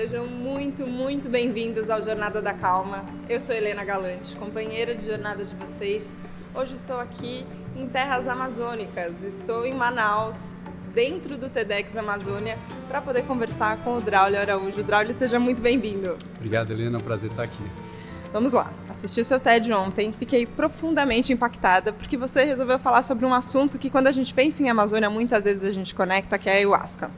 sejam muito, muito bem-vindos ao Jornada da Calma. Eu sou Helena Galante, companheira de jornada de vocês. Hoje estou aqui em terras amazônicas, estou em Manaus, dentro do TEDx Amazônia, para poder conversar com o Draulio Araújo. Draulio, seja muito bem-vindo. Obrigado, Helena, é um prazer estar aqui. Vamos lá, assisti o seu TED ontem, fiquei profundamente impactada, porque você resolveu falar sobre um assunto que quando a gente pensa em Amazônia, muitas vezes a gente conecta, que é a ayahuasca.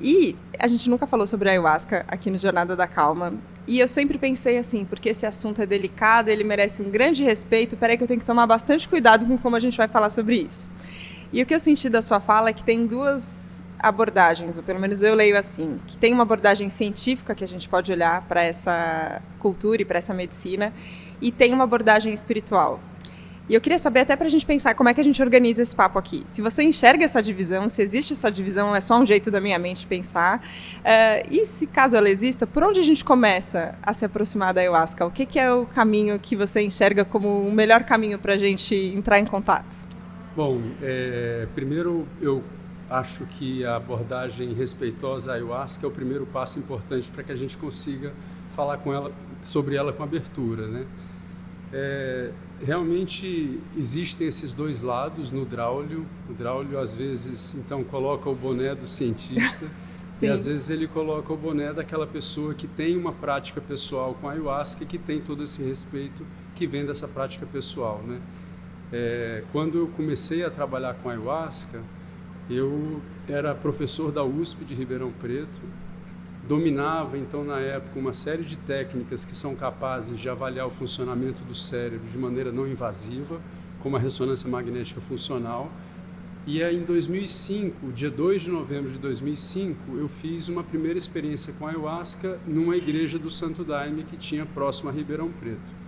E a gente nunca falou sobre a ayahuasca aqui no Jornada da Calma. E eu sempre pensei assim, porque esse assunto é delicado, ele merece um grande respeito, peraí que eu tenho que tomar bastante cuidado com como a gente vai falar sobre isso. E o que eu senti da sua fala é que tem duas abordagens, ou pelo menos eu leio assim, que tem uma abordagem científica que a gente pode olhar para essa cultura e para essa medicina, e tem uma abordagem espiritual. E eu queria saber, até para a gente pensar como é que a gente organiza esse papo aqui. Se você enxerga essa divisão, se existe essa divisão, é só um jeito da minha mente pensar. E se caso ela exista, por onde a gente começa a se aproximar da ayahuasca? O que é o caminho que você enxerga como o melhor caminho para a gente entrar em contato? Bom, primeiro eu acho que a abordagem respeitosa à ayahuasca é o primeiro passo importante para que a gente consiga falar sobre ela com abertura, né? Realmente existem esses dois lados no Draulio. O Draulio às vezes então coloca o boné do cientista e às vezes ele coloca o boné daquela pessoa que tem uma prática pessoal com a ayahuasca e que tem todo esse respeito que vem dessa prática pessoal, né? Quando eu comecei a trabalhar com a ayahuasca, eu era professor da USP de Ribeirão Preto, dominava então na época uma série de técnicas que são capazes de avaliar o funcionamento do cérebro de maneira não invasiva, como a ressonância magnética funcional. E aí em 2005, dia 2 de novembro de 2005, eu fiz uma primeira experiência com a ayahuasca numa igreja do Santo Daime que tinha próximo a Ribeirão Preto.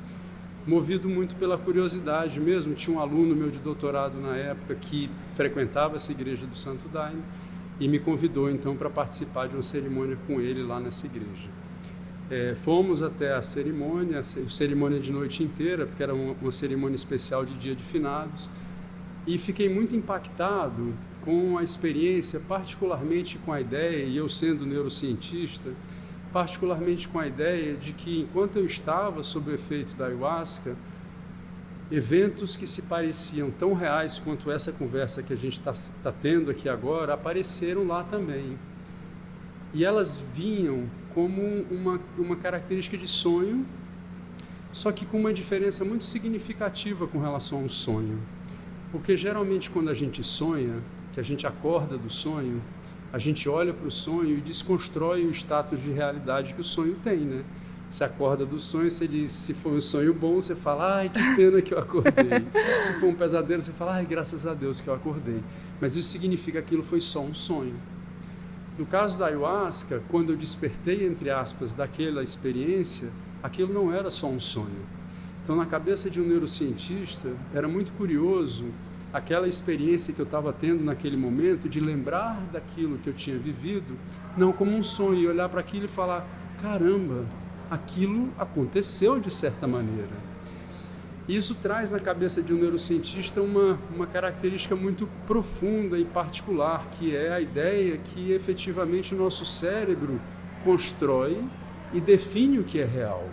Movido muito pela curiosidade mesmo, tinha um aluno meu de doutorado na época que frequentava essa igreja do Santo Daime e me convidou então para participar de uma cerimônia com ele lá nessa igreja. Fomos até a cerimônia de noite inteira, porque era uma cerimônia especial de dia de finados, e fiquei muito impactado com a experiência, particularmente com a ideia, e eu sendo neurocientista, particularmente com a ideia de que enquanto eu estava sob o efeito da ayahuasca, eventos que se pareciam tão reais quanto essa conversa que a gente está tendo aqui agora, apareceram lá também. E elas vinham como uma característica de sonho, só que com uma diferença muito significativa com relação a um sonho. Porque geralmente quando a gente sonha, que a gente acorda do sonho, a gente olha para o sonho e desconstrói o status de realidade que o sonho tem, né? Você acorda do sonho, você diz, se for um sonho bom, você fala, ai, que pena que eu acordei. Se for um pesadelo, você fala, ai, graças a Deus que eu acordei. Mas isso significa que aquilo foi só um sonho. No caso da ayahuasca, quando eu despertei, entre aspas, daquela experiência, aquilo não era só um sonho. Então, na cabeça de um neurocientista, era muito curioso aquela experiência que eu estava tendo naquele momento, de lembrar daquilo que eu tinha vivido, não como um sonho, e olhar para aquilo e falar, caramba, aquilo aconteceu de certa maneira. Isso traz na cabeça de um neurocientista uma característica muito profunda e particular, que é a ideia que efetivamente o nosso cérebro constrói e define o que é real.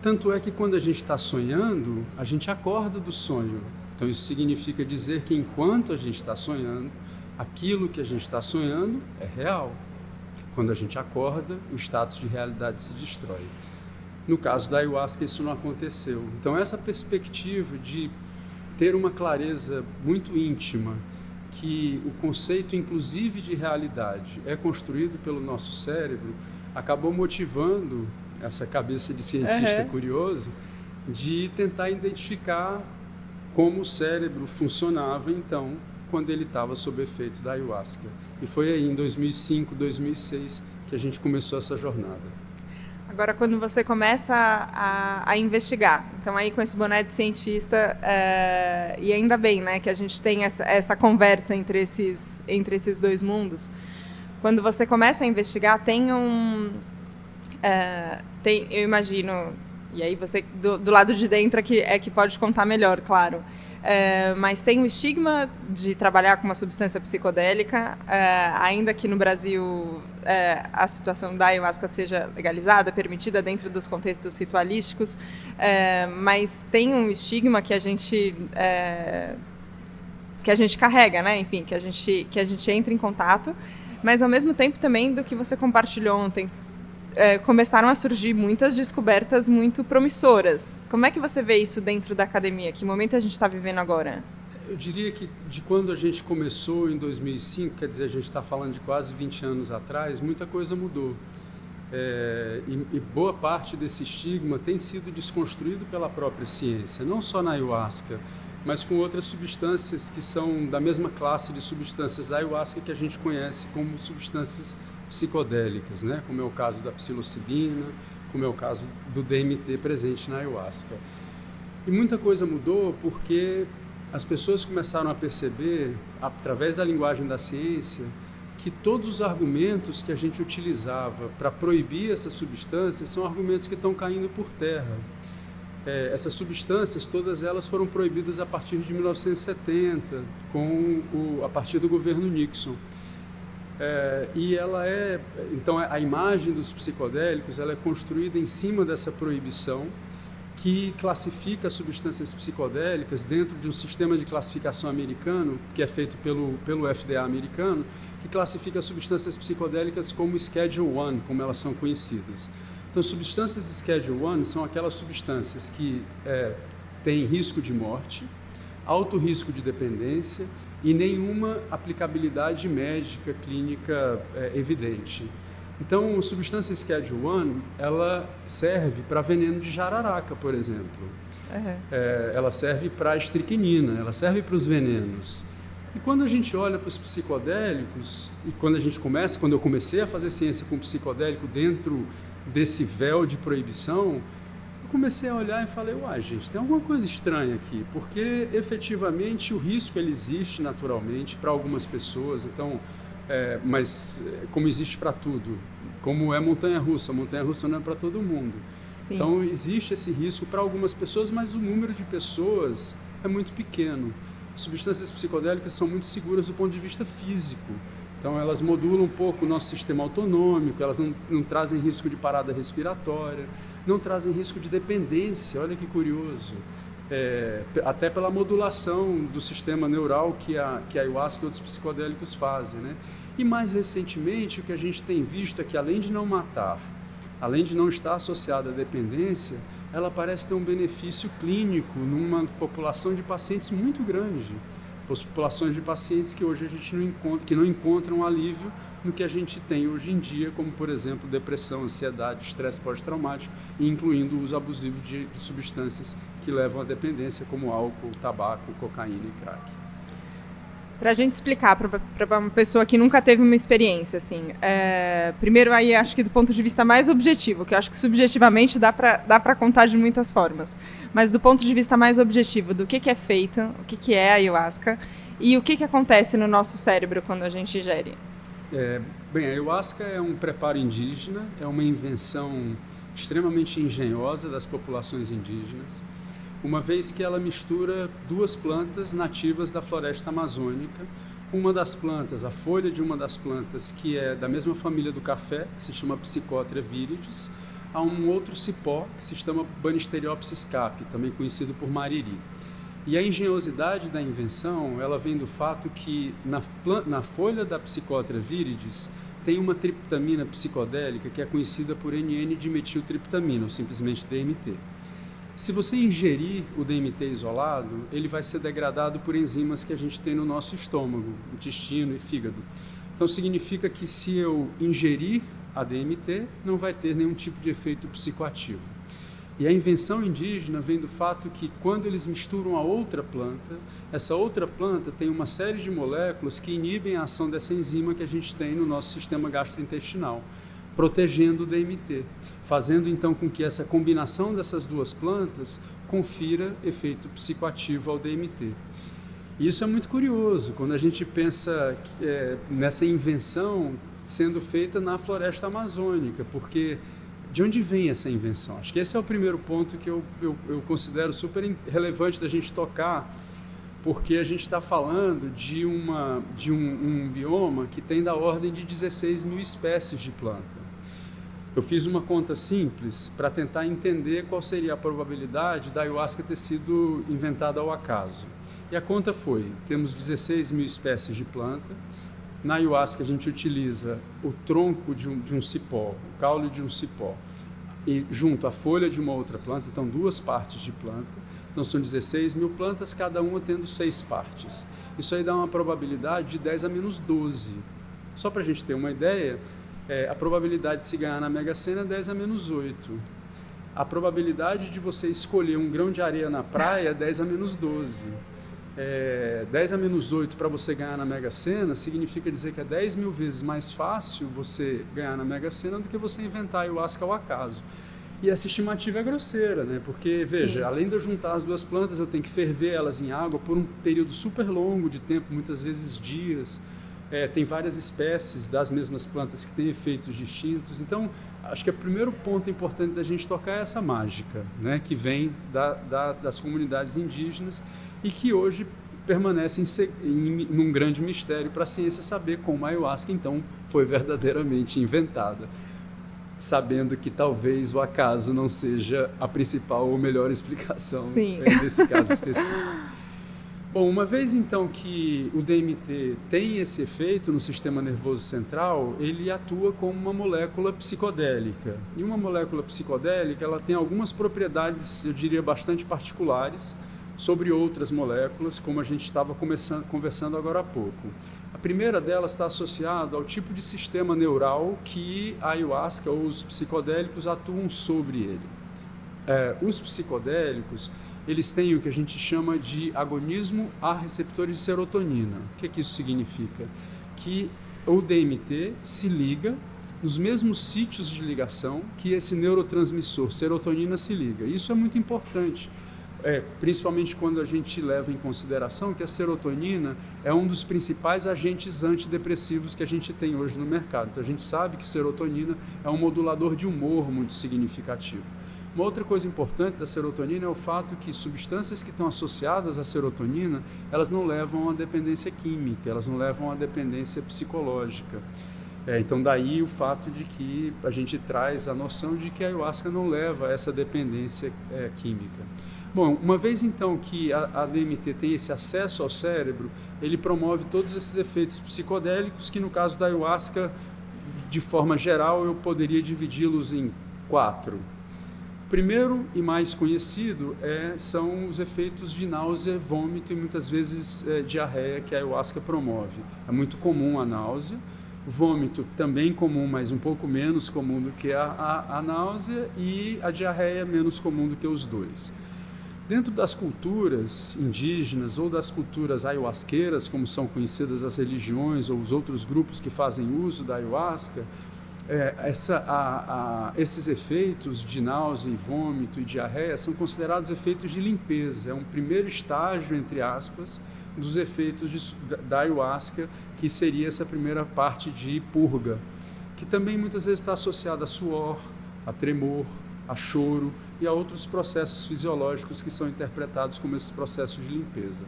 Tanto é que quando a gente está sonhando, a gente acorda do sonho. Então isso significa dizer que enquanto a gente está sonhando, aquilo que a gente está sonhando é real. Quando a gente acorda, o status de realidade se destrói. No caso da ayahuasca, isso não aconteceu. Então essa perspectiva de ter uma clareza muito íntima, que o conceito inclusive de realidade é construído pelo nosso cérebro, acabou motivando essa cabeça de cientista curioso de tentar identificar como o cérebro funcionava, então, quando ele estava sob efeito da ayahuasca. E foi aí, em 2005, 2006, que a gente começou essa jornada. Agora, quando você começa a investigar, então aí com esse boné de cientista, e ainda bem, né, que a gente tem essa conversa entre esses dois mundos, quando você começa a investigar, eu imagino, e aí você, do lado de dentro é que pode contar melhor, claro, mas tem um estigma de trabalhar com uma substância psicodélica, ainda que no Brasil a situação da ayahuasca seja legalizada, permitida dentro dos contextos ritualísticos, mas tem um estigma que a gente carrega, né? Enfim, que a gente entra em contato, mas ao mesmo tempo também do que você compartilhou ontem, começaram a surgir muitas descobertas muito promissoras. Como é que você vê isso dentro da academia? Que momento a gente está vivendo agora? Eu diria que de quando a gente começou em 2005, quer dizer, a gente está falando de quase 20 anos atrás, muita coisa mudou. E boa parte desse estigma tem sido desconstruído pela própria ciência, não só na ayahuasca, mas com outras substâncias que são da mesma classe de substâncias da ayahuasca que a gente conhece como substâncias psicodélicas, né? Como é o caso da psilocibina, como é o caso do DMT presente na ayahuasca. E muita coisa mudou porque as pessoas começaram a perceber, através da linguagem da ciência, que todos os argumentos que a gente utilizava para proibir essas substâncias são argumentos que estão caindo por terra. Essas substâncias, todas elas foram proibidas a partir de 1970, a partir do governo Nixon. Então a imagem dos psicodélicos ela é construída em cima dessa proibição que classifica as substâncias psicodélicas dentro de um sistema de classificação americano, que é feito pelo FDA americano, que classifica as substâncias psicodélicas como Schedule I, como elas são conhecidas. Então, substâncias de Schedule I são aquelas substâncias que têm risco de morte, alto risco de dependência e nenhuma aplicabilidade médica, clínica evidente. Então, a substância Schedule I, ela serve para veneno de jararaca, por exemplo. Ela serve para estricnina, ela serve para os venenos. E quando a gente olha para os psicodélicos, e quando eu comecei a fazer ciência com psicodélico dentro desse véu de proibição, eu comecei a olhar e falei, gente, tem alguma coisa estranha aqui, porque efetivamente o risco ele existe naturalmente para algumas pessoas, então, mas como existe para tudo, como é montanha-russa não é para todo mundo. Sim. Então existe esse risco para algumas pessoas, mas o número de pessoas é muito pequeno. As substâncias psicodélicas são muito seguras do ponto de vista físico. Então, elas modulam um pouco o nosso sistema autonômico, elas não trazem risco de parada respiratória, não trazem risco de dependência, olha que curioso. Até pela modulação do sistema neural que a ayahuasca e outros psicodélicos fazem, né? E mais recentemente, o que a gente tem visto é que, além de não matar, além de não estar associada à dependência, ela parece ter um benefício clínico numa população de pacientes muito grande. Populações de pacientes que hoje a gente não encontram alívio no que a gente tem hoje em dia, como, por exemplo, depressão, ansiedade, estresse pós-traumático, incluindo o uso abusivo de substâncias que levam à dependência, como álcool, tabaco, cocaína e crack. Para a gente explicar para uma pessoa que nunca teve uma experiência, assim, primeiro aí acho que do ponto de vista mais objetivo, que eu acho que subjetivamente dá para contar de muitas formas, mas do ponto de vista mais objetivo, do que é feito, o que é a ayahuasca e o que acontece no nosso cérebro quando a gente ingere. Bem, a ayahuasca é um preparo indígena, é uma invenção extremamente engenhosa das populações indígenas, uma vez que ela mistura duas plantas nativas da floresta amazônica. Uma das plantas, a folha de uma das plantas, que é da mesma família do café, que se chama Psychotria viridis, a um outro cipó, que se chama Banisteriopsis capi, também conhecido por mariri. E a engenhosidade da invenção, ela vem do fato que na folha da Psychotria viridis tem uma triptamina psicodélica que é conhecida por NN-dimetiltriptamina, ou simplesmente DMT. Se você ingerir o DMT isolado, ele vai ser degradado por enzimas que a gente tem no nosso estômago, intestino e fígado. Então significa que se eu ingerir a DMT, não vai ter nenhum tipo de efeito psicoativo. E a invenção indígena vem do fato que quando eles misturam a outra planta, essa outra planta tem uma série de moléculas que inibem a ação dessa enzima que a gente tem no nosso sistema gastrointestinal, protegendo o DMT, fazendo então com que essa combinação dessas duas plantas confira efeito psicoativo ao DMT. E isso é muito curioso, quando a gente pensa nessa invenção sendo feita na floresta amazônica, porque de onde vem essa invenção? Acho que esse é o primeiro ponto que eu considero super relevante da gente tocar, porque a gente está falando de um bioma que tem da ordem de 16 mil espécies de planta. Eu fiz uma conta simples para tentar entender qual seria a probabilidade da ayahuasca ter sido inventada ao acaso. E a conta foi, temos 16 mil espécies de planta. Na ayahuasca a gente utiliza o tronco de um cipó, o caule de um cipó, e junto à folha de uma outra planta, então 2 partes de planta. Então são 16 mil plantas, cada uma tendo 6 partes. Isso aí dá uma probabilidade de 10 a menos 12. Só para a gente ter uma ideia, a probabilidade de se ganhar na Mega Sena é 10 a menos 8. A probabilidade de você escolher um grão de areia na praia é 10 a menos 12. 10 a menos 8 para você ganhar na Mega Sena significa dizer que é 10 mil vezes mais fácil você ganhar na Mega Sena do que você inventar a ayahuasca ao acaso. E essa estimativa é grosseira, né? Porque, veja, sim, além de eu juntar as 2 plantas, eu tenho que ferver elas em água por um período super longo de tempo, muitas vezes dias. Tem várias espécies das mesmas plantas que têm efeitos distintos. Então, acho que o primeiro ponto importante da gente tocar é essa mágica, né? Que vem das comunidades indígenas e que hoje permanece num grande mistério para a ciência saber como a ayahuasca, então, foi verdadeiramente inventada, sabendo que talvez o acaso não seja a principal ou melhor explicação desse caso específico. Bom, uma vez então que o DMT tem esse efeito no sistema nervoso central, ele atua como uma molécula psicodélica. E uma molécula psicodélica, ela tem algumas propriedades, eu diria, bastante particulares sobre outras moléculas, como a gente estava conversando agora há pouco. A primeira delas está associada ao tipo de sistema neural que a ayahuasca ou os psicodélicos atuam sobre ele. Os psicodélicos, eles têm o que a gente chama de agonismo a receptores de serotonina. O que isso significa? Que o DMT se liga nos mesmos sítios de ligação que esse neurotransmissor serotonina se liga. Isso é muito importante. Principalmente quando a gente leva em consideração que a serotonina é um dos principais agentes antidepressivos que a gente tem hoje no mercado. Então a gente sabe que serotonina é um modulador de humor muito significativo. Uma outra coisa importante da serotonina é o fato que substâncias que estão associadas à serotonina, elas não levam a dependência química, elas não levam a dependência psicológica. Então daí o fato de que a gente traz a noção de que a ayahuasca não leva a essa dependência química. Bom, uma vez então que a DMT tem esse acesso ao cérebro, ele promove todos esses efeitos psicodélicos que no caso da ayahuasca, de forma geral, eu poderia dividi-los em 4. O primeiro e mais conhecido são os efeitos de náusea, vômito e muitas vezes diarreia que a ayahuasca promove. É muito comum a náusea, vômito também comum, mas um pouco menos comum do que a náusea, e a diarreia é menos comum do que os dois. Dentro das culturas indígenas ou das culturas ayahuasqueiras, como são conhecidas as religiões ou os outros grupos que fazem uso da ayahuasca, esses efeitos de náusea, vômito e diarreia são considerados efeitos de limpeza. É um primeiro estágio, entre aspas, dos efeitos da ayahuasca, que seria essa primeira parte de purga, que também muitas vezes está associada a suor, a tremor, a choro e a outros processos fisiológicos que são interpretados como esses processos de limpeza.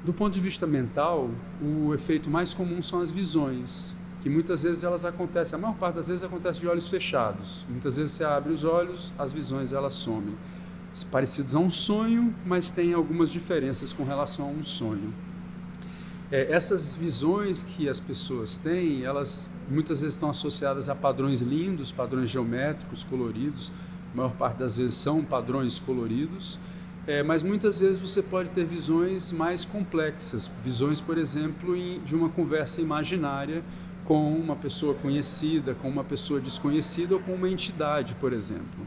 Do ponto de vista mental, o efeito mais comum são as visões, que muitas vezes elas acontecem, a maior parte das vezes acontece de olhos fechados. Muitas vezes você abre os olhos, as visões elas somem. Parecidos a um sonho, mas tem algumas diferenças com relação a um sonho. Essas visões que as pessoas têm, elas muitas vezes estão associadas a padrões lindos, padrões geométricos, coloridos. A maior parte das vezes são padrões coloridos, mas muitas vezes você pode ter visões mais complexas. Visões, por exemplo, de uma conversa imaginária com uma pessoa conhecida, com uma pessoa desconhecida ou com uma entidade, por exemplo.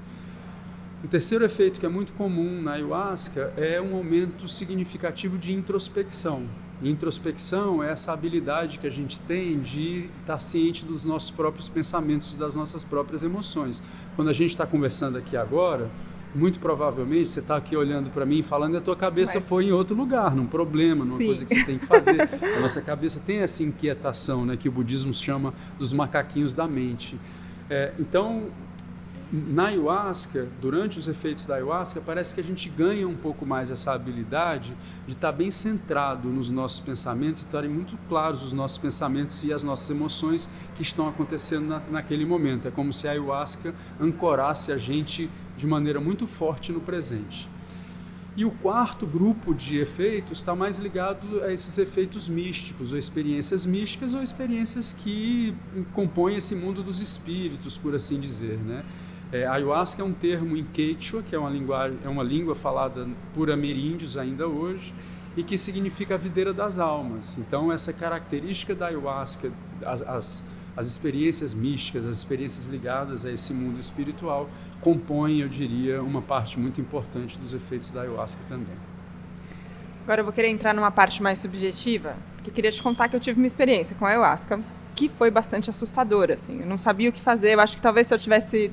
O terceiro efeito que é muito comum na ayahuasca é um aumento significativo de introspecção. Introspecção é essa habilidade que a gente tem de estar ciente dos nossos próprios pensamentos e das nossas próprias emoções. Quando a gente está conversando aqui agora, muito provavelmente você está aqui olhando para mim falando e a tua cabeça foi em outro lugar, num problema, numa coisa que você tem que fazer. A nossa cabeça tem essa inquietação, né, que o budismo chama dos macaquinhos da mente. Então, na ayahuasca, durante os efeitos da ayahuasca, parece que a gente ganha um pouco mais essa habilidade de estar bem centrado nos nossos pensamentos, estarem muito claros os nossos pensamentos e as nossas emoções que estão acontecendo naquele momento. É como se a ayahuasca ancorasse a gente de maneira muito forte no presente. E o quarto grupo de efeitos está mais ligado a esses efeitos místicos, ou experiências místicas, ou experiências que compõem esse mundo dos espíritos, por assim dizer, né? Ayahuasca é um termo em Quechua, que é uma língua falada por ameríndios ainda hoje, e que significa a videira das almas. Então, essa característica da ayahuasca, as experiências místicas, as experiências ligadas a esse mundo espiritual, compõem, eu diria, uma parte muito importante dos efeitos da ayahuasca também. Agora eu vou querer entrar numa parte mais subjetiva, porque queria te contar que eu tive uma experiência com a ayahuasca que foi bastante assustadora, assim. Eu não sabia o que fazer. Eu acho que talvez se eu tivesse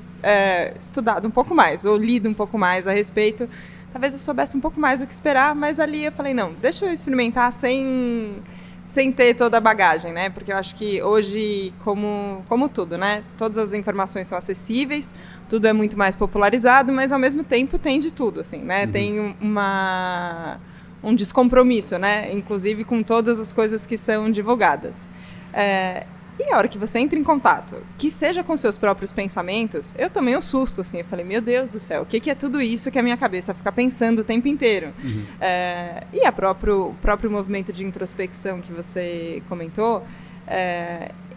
estudado um pouco mais ou lido um pouco mais a respeito, talvez eu soubesse um pouco mais o que esperar, mas ali eu falei, não, deixa eu experimentar sem ter toda a bagagem, né? Porque eu acho que hoje, como tudo, né? Todas as informações são acessíveis, tudo é muito mais popularizado, mas ao mesmo tempo tem de tudo, assim, né? Uhum. Tem um descompromisso, né? Inclusive com todas as coisas que são divulgadas. E a hora que você entra em contato, que seja com seus próprios pensamentos, eu tomei um susto, assim, eu falei, meu Deus do céu, o que é tudo isso que a minha cabeça fica pensando o tempo inteiro? Uhum. E o próprio movimento de introspecção que você comentou,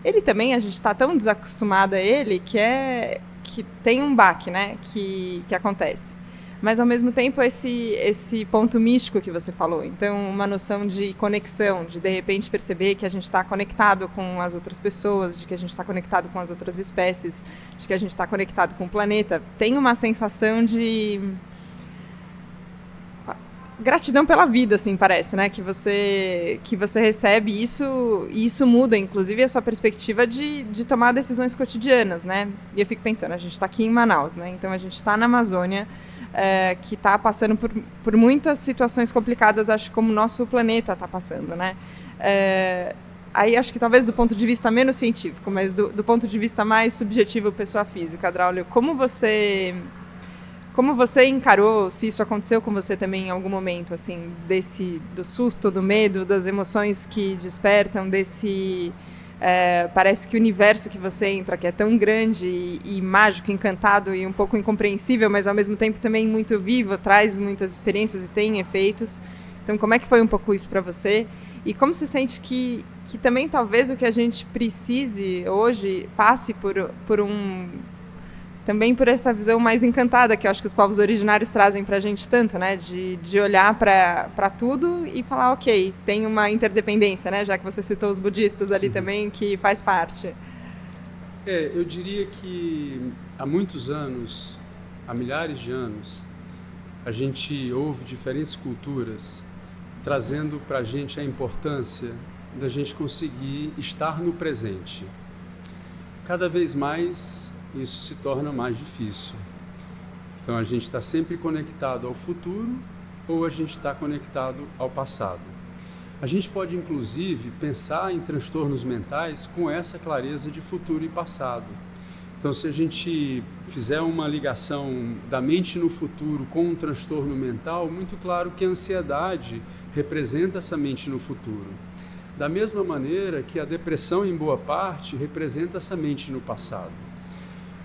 ele também, a gente está tão desacostumado a ele que tem um baque, né, que acontece. Mas, ao mesmo tempo, esse ponto místico que você falou. Então, uma noção de conexão, de repente perceber que a gente está conectado com as outras pessoas, de que a gente está conectado com as outras espécies, de que a gente está conectado com o planeta. Tem uma sensação de gratidão pela vida, assim, parece, né? Que você recebe isso, e isso muda, inclusive, a sua perspectiva de tomar decisões cotidianas, né? E eu fico pensando, a gente está aqui em Manaus, né? Então, a gente está na Amazônia, que está passando por muitas situações complicadas, acho que como o nosso planeta está passando, né? Aí acho que talvez do ponto de vista menos científico, mas do ponto de vista mais subjetivo, pessoa física, Draulio, como você encarou, se isso aconteceu com você também em algum momento, assim, do susto, do medo, das emoções que despertam, parece que o universo que você entra, que é tão grande e mágico, encantado e um pouco incompreensível, mas ao mesmo tempo também muito vivo, traz muitas experiências e tem efeitos. Então, como é que foi um pouco isso para você? E como você sente que também talvez o que a gente precise hoje passe também por essa visão mais encantada que eu acho que os povos originários trazem para a gente tanto, né? De olhar para tudo e falar, ok, tem uma interdependência, né? Já que você citou os budistas ali também, que faz parte. Eu diria que há muitos anos, há milhares de anos, a gente ouve diferentes culturas trazendo para a gente a importância da gente conseguir estar no presente. Cada vez mais isso se torna mais difícil. Então a gente está sempre conectado ao futuro ou a gente está conectado ao passado. A gente pode inclusive pensar em transtornos mentais com essa clareza de futuro e passado. Então se a gente fizer uma ligação da mente no futuro com um transtorno mental, muito claro que a ansiedade representa essa mente no futuro. Da mesma maneira que a depressão, em boa parte, representa essa mente no passado.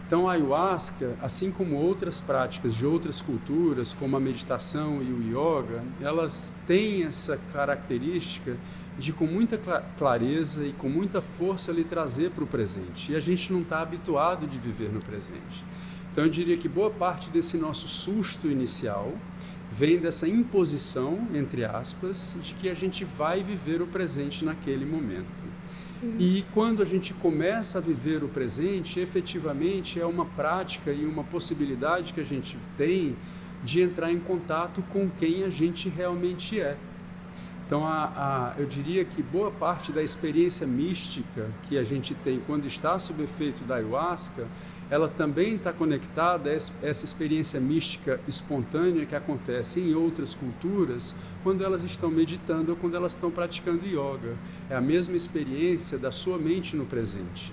Então, a ayahuasca, assim como outras práticas de outras culturas, como a meditação e o yoga, elas têm essa característica de, com muita clareza e com muita força, lhe trazer para o presente. E a gente não está habituado de viver no presente. Então, eu diria que boa parte desse nosso susto inicial vem dessa imposição, entre aspas, de que a gente vai viver o presente naquele momento. Sim. E quando a gente começa a viver o presente, efetivamente é uma prática e uma possibilidade que a gente tem de entrar em contato com quem a gente realmente é. Então, eu diria que boa parte da experiência mística que a gente tem quando está sob efeito da ayahuasca, ela também está conectada a essa experiência mística espontânea que acontece em outras culturas quando elas estão meditando ou quando elas estão praticando yoga. É a mesma experiência da sua mente no presente.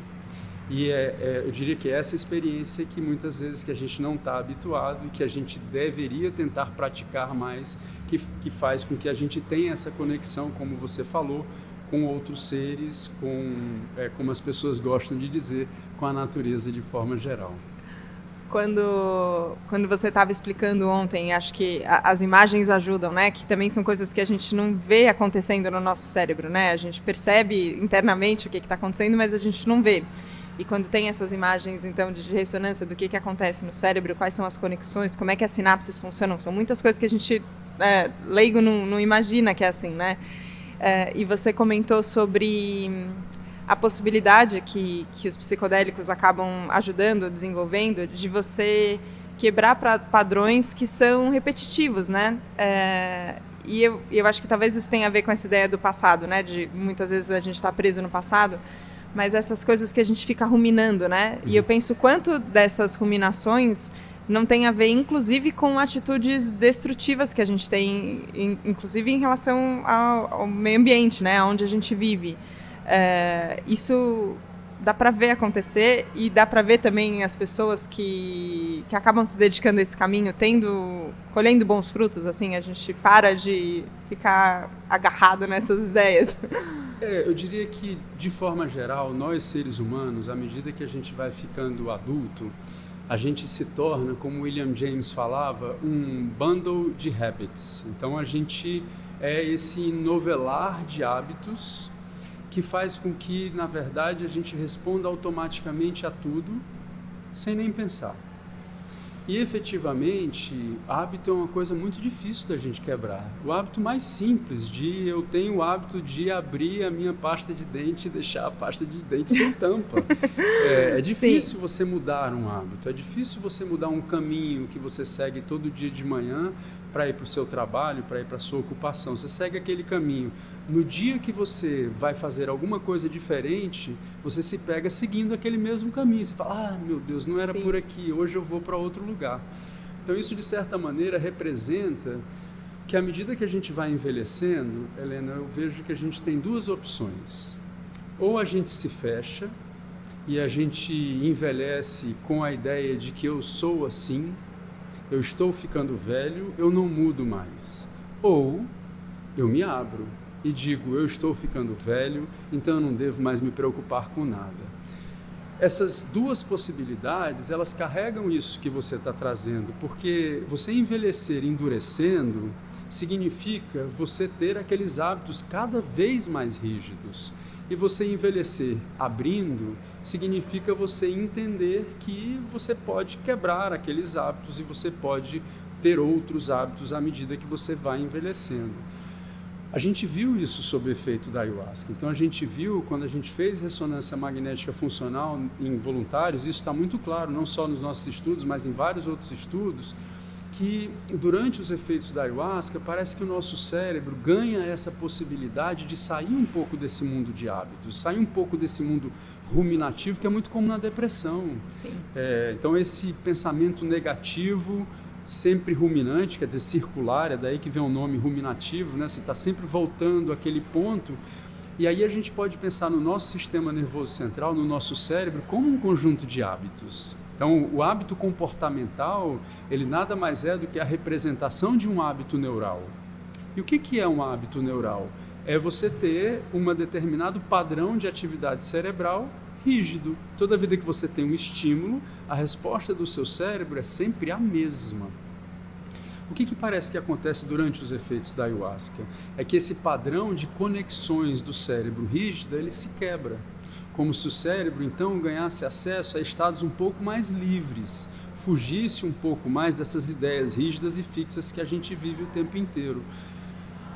E eu diria que é essa experiência que muitas vezes que a gente não está habituado e que a gente deveria tentar praticar mais, que faz com que a gente tenha essa conexão, como você falou, com outros seres, como as pessoas gostam de dizer, com a natureza de forma geral. Quando você estava explicando ontem, acho que as imagens ajudam, né? Que também são coisas que a gente não vê acontecendo no nosso cérebro, né? A gente percebe internamente o que está acontecendo, mas a gente não vê. E quando tem essas imagens, então, de ressonância do que acontece no cérebro, quais são as conexões, como é que as sinapses funcionam, são muitas coisas que a gente, leigo, não imagina que é assim, né? E você comentou sobre a possibilidade que os psicodélicos acabam ajudando, desenvolvendo, de você quebrar padrões que são repetitivos, né? E eu acho que talvez isso tenha a ver com essa ideia do passado, né? De muitas vezes a gente está preso no passado, mas essas coisas que a gente fica ruminando, né? E eu penso quanto dessas ruminações não tem a ver, inclusive, com atitudes destrutivas que a gente tem, inclusive em relação ao meio ambiente, né? Onde a gente vive. Isso dá para ver acontecer e dá para ver também as pessoas que acabam se dedicando a esse caminho, colhendo bons frutos, assim, a gente para de ficar agarrado nessas ideias. Eu diria que, de forma geral, nós seres humanos, à medida que a gente vai ficando adulto, a gente se torna, como William James falava, um bundle de habits. Então a gente é esse novelar de hábitos que faz com que, na verdade, a gente responda automaticamente a tudo, sem nem pensar. E, efetivamente, hábito é uma coisa muito difícil da gente quebrar. O hábito mais simples eu tenho o hábito de abrir a minha pasta de dente e deixar a pasta de dente sem tampa. É difícil você mudar um hábito, é difícil você mudar um caminho que você segue todo dia de manhã para ir para o seu trabalho, para ir para a sua ocupação. Você segue aquele caminho. No dia que você vai fazer alguma coisa diferente, você se pega seguindo aquele mesmo caminho. Você fala, meu Deus, não era por aqui, hoje eu vou para outro lugar. Então isso, de certa maneira, representa que à medida que a gente vai envelhecendo, Helena, eu vejo que a gente tem duas opções. Ou a gente se fecha e a gente envelhece com a ideia de que eu sou assim, eu estou ficando velho, eu não mudo mais. Ou eu me abro e digo, eu estou ficando velho, então eu não devo mais me preocupar com nada. Essas duas possibilidades, elas carregam isso que você está trazendo, porque você envelhecer endurecendo significa você ter aqueles hábitos cada vez mais rígidos. E você envelhecer abrindo significa você entender que você pode quebrar aqueles hábitos e você pode ter outros hábitos à medida que você vai envelhecendo. A gente viu isso sob o efeito da ayahuasca. Então a gente viu, quando a gente fez ressonância magnética funcional em voluntários, isso está muito claro, não só nos nossos estudos, mas em vários outros estudos, que durante os efeitos da ayahuasca parece que o nosso cérebro ganha essa possibilidade de sair um pouco desse mundo de hábitos, sair um pouco desse mundo ruminativo, que é muito comum na depressão. Sim. Então esse pensamento negativo, sempre ruminante, quer dizer circular, é daí que vem o nome ruminativo, né? Você está sempre voltando àquele ponto, e aí a gente pode pensar no nosso sistema nervoso central, no nosso cérebro, como um conjunto de hábitos. Então, o hábito comportamental, ele nada mais é do que a representação de um hábito neural. E o que é um hábito neural? É você ter um determinado padrão de atividade cerebral rígido. Toda vida que você tem um estímulo, a resposta do seu cérebro é sempre a mesma. O que parece que acontece durante os efeitos da ayahuasca? É que esse padrão de conexões do cérebro rígido, ele se quebra. Como se o cérebro, então, ganhasse acesso a estados um pouco mais livres, fugisse um pouco mais dessas ideias rígidas e fixas que a gente vive o tempo inteiro.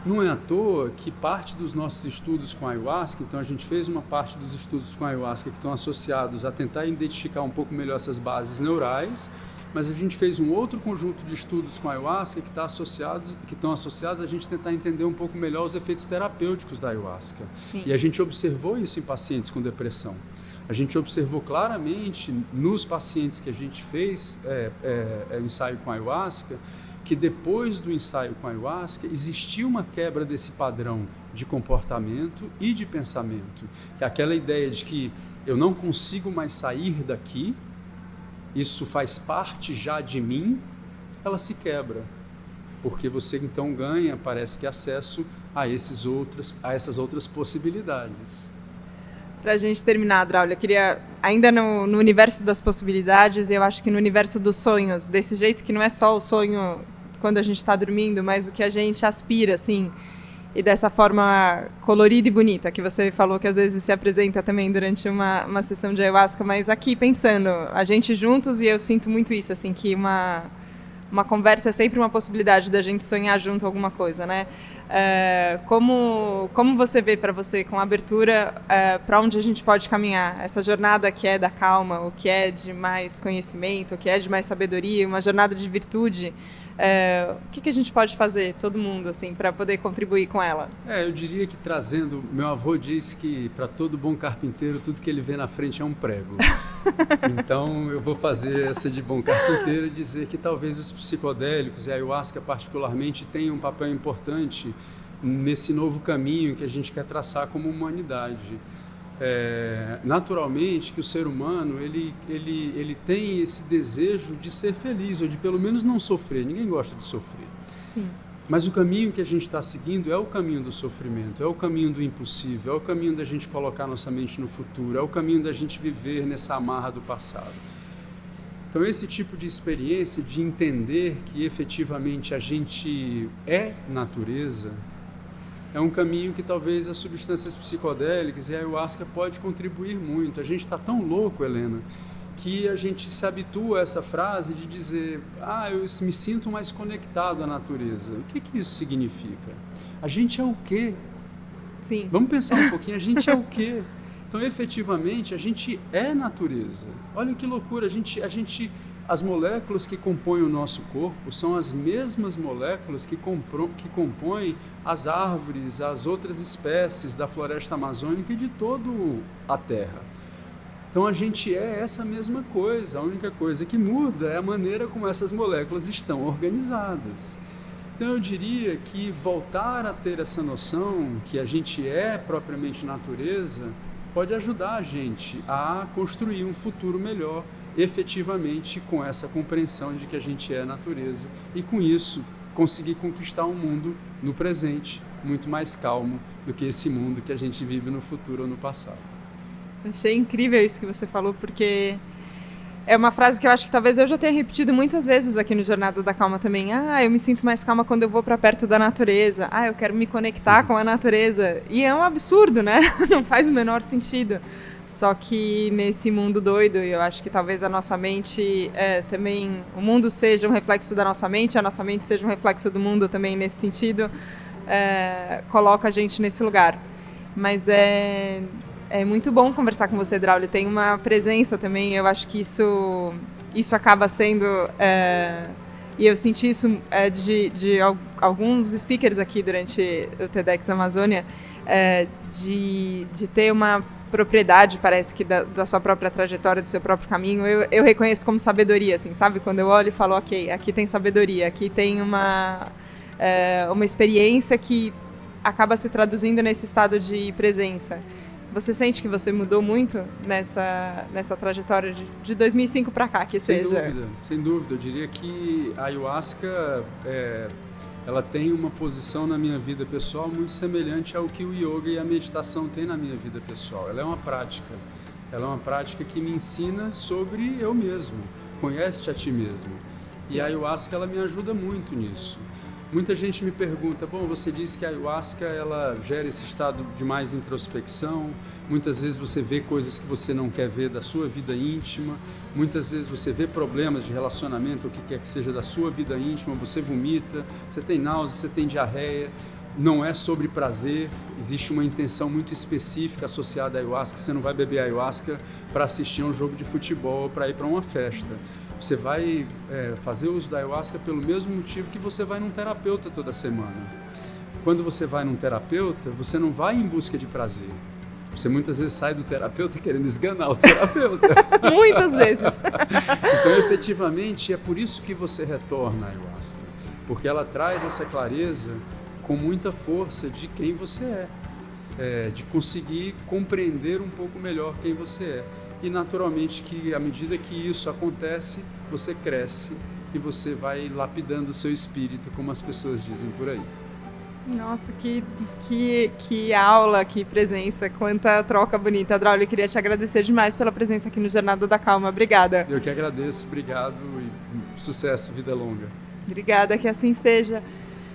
Não é à toa que parte dos nossos estudos com a ayahuasca, então a gente fez uma parte dos estudos com a ayahuasca que estão associados a tentar identificar um pouco melhor essas bases neurais, mas a gente fez um outro conjunto de estudos com a ayahuasca que estão associados a gente tentar entender um pouco melhor os efeitos terapêuticos da ayahuasca. Sim. E a gente observou isso em pacientes com depressão. A gente observou claramente nos pacientes que a gente fez ensaio com a ayahuasca que depois do ensaio com a ayahuasca existia uma quebra desse padrão de comportamento e de pensamento, que é aquela ideia de que eu não consigo mais sair daqui, isso faz parte já de mim, ela se quebra, porque você então ganha, parece que, acesso a essas outras possibilidades. Para a gente terminar, Draulio, eu queria, ainda no universo das possibilidades, eu acho que no universo dos sonhos, desse jeito que não é só o sonho quando a gente está dormindo, mas o que a gente aspira, assim, e dessa forma colorida e bonita, que você falou que às vezes se apresenta também durante uma sessão de ayahuasca, mas aqui pensando, a gente juntos, e eu sinto muito isso, assim, que uma conversa é sempre uma possibilidade da gente sonhar junto alguma coisa, né? Como você vê para você, com abertura, para onde a gente pode caminhar? Essa jornada que é da calma, o que é de mais conhecimento, o que é de mais sabedoria, uma jornada de virtude. O que a gente pode fazer, todo mundo, assim, para poder contribuir com ela? Eu diria que trazendo... Meu avô diz que para todo bom carpinteiro, tudo que ele vê na frente é um prego. Então, eu vou fazer essa de bom carpinteiro e dizer que talvez os psicodélicos e a ayahuasca particularmente tenham um papel importante nesse novo caminho que a gente quer traçar como humanidade. Naturalmente que o ser humano ele tem esse desejo de ser feliz, ou de pelo menos não sofrer. Ninguém gosta de sofrer. Sim. Mas o caminho que a gente está seguindo é o caminho do sofrimento, é o caminho do impossível, é o caminho da gente colocar nossa mente no futuro, é o caminho da gente viver nessa amarra do passado. Então esse tipo de experiência de entender que efetivamente a gente é natureza, é um caminho que talvez as substâncias psicodélicas e a ayahuasca pode contribuir muito. A gente está tão louco, Helena, que a gente se habitua a essa frase de dizer: eu me sinto mais conectado à natureza. O que isso significa? A gente é o quê? Sim. Vamos pensar um pouquinho, a gente é o quê? Então, efetivamente, a gente é natureza. Olha que loucura, as moléculas que compõem o nosso corpo são as mesmas moléculas que compõem as árvores, as outras espécies da floresta amazônica e de toda a Terra. Então a gente é essa mesma coisa, a única coisa que muda é a maneira como essas moléculas estão organizadas. Então eu diria que voltar a ter essa noção que a gente é propriamente natureza pode ajudar a gente a construir um futuro melhor, efetivamente com essa compreensão de que a gente é natureza e com isso conseguir conquistar um mundo no presente muito mais calmo do que esse mundo que a gente vive no futuro ou no passado. Achei incrível isso que você falou, porque é uma frase que eu acho que talvez eu já tenha repetido muitas vezes aqui no Jornada da Calma também. Eu me sinto mais calma quando eu vou para perto da natureza. Eu quero me conectar com a natureza. E é um absurdo, né? Não faz o menor sentido. Só que nesse mundo doido, eu acho que talvez a nossa mente também, o mundo seja um reflexo da nossa mente, a nossa mente seja um reflexo do mundo também nesse sentido, coloca a gente nesse lugar. Mas é muito bom conversar com você, Draulio. Tem uma presença também, eu acho que isso acaba sendo... e eu senti isso de alguns speakers aqui durante o TEDx Amazônia, de ter uma propriedade, parece que da sua própria trajetória, do seu próprio caminho, eu reconheço como sabedoria, assim, sabe? Quando eu olho e falo, ok, aqui tem sabedoria, aqui tem uma experiência que acaba se traduzindo nesse estado de presença. Você sente que você mudou muito nessa trajetória de 2005 para cá, que seja? Sem dúvida. Eu diria que a ayahuasca ela tem uma posição na minha vida pessoal muito semelhante ao que o yoga e a meditação têm na minha vida pessoal. Ela é uma prática que me ensina sobre eu mesmo. Conhece-te a ti mesmo. Sim. E a ayahuasca ela me ajuda muito nisso. Muita gente me pergunta, você disse que a ayahuasca ela gera esse estado de mais introspecção, muitas vezes você vê coisas que você não quer ver da sua vida íntima, muitas vezes você vê problemas de relacionamento, ou o que quer que seja da sua vida íntima, você vomita, você tem náusea, você tem diarreia, não é sobre prazer, existe uma intenção muito específica associada à ayahuasca, você não vai beber ayahuasca para assistir a um jogo de futebol ou para ir para uma festa. Você vai fazer uso da ayahuasca pelo mesmo motivo que você vai num terapeuta toda semana. Quando você vai num terapeuta, você não vai em busca de prazer. Você muitas vezes sai do terapeuta querendo esganar o terapeuta. Muitas vezes. Então, efetivamente, é por isso que você retorna à ayahuasca. porque ela traz essa clareza com muita força de quem você é, de conseguir compreender um pouco melhor quem você é. E naturalmente que à medida que isso acontece, você cresce e você vai lapidando o seu espírito, como as pessoas dizem por aí. Nossa, que aula, que presença, quanta troca bonita. Draulio, eu queria te agradecer demais pela presença aqui no Jornada da Calma. Obrigada. Eu que agradeço, obrigado e sucesso, vida longa. Obrigada, que assim seja.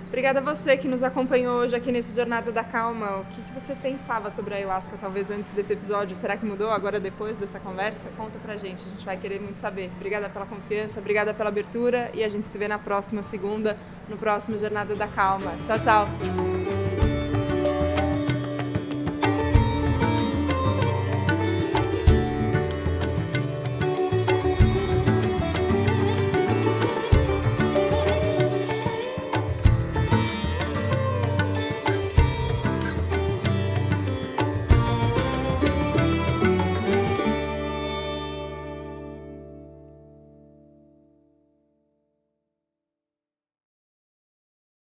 Obrigada a você que nos acompanhou hoje aqui nesse Jornada da Calma. O que você pensava sobre a Ayahuasca, talvez antes desse episódio? Será que mudou agora depois dessa conversa? Conta pra gente, a gente vai querer muito saber. Obrigada pela confiança, obrigada pela abertura e a gente se vê na próxima segunda, no próximo Jornada da Calma. Tchau, tchau!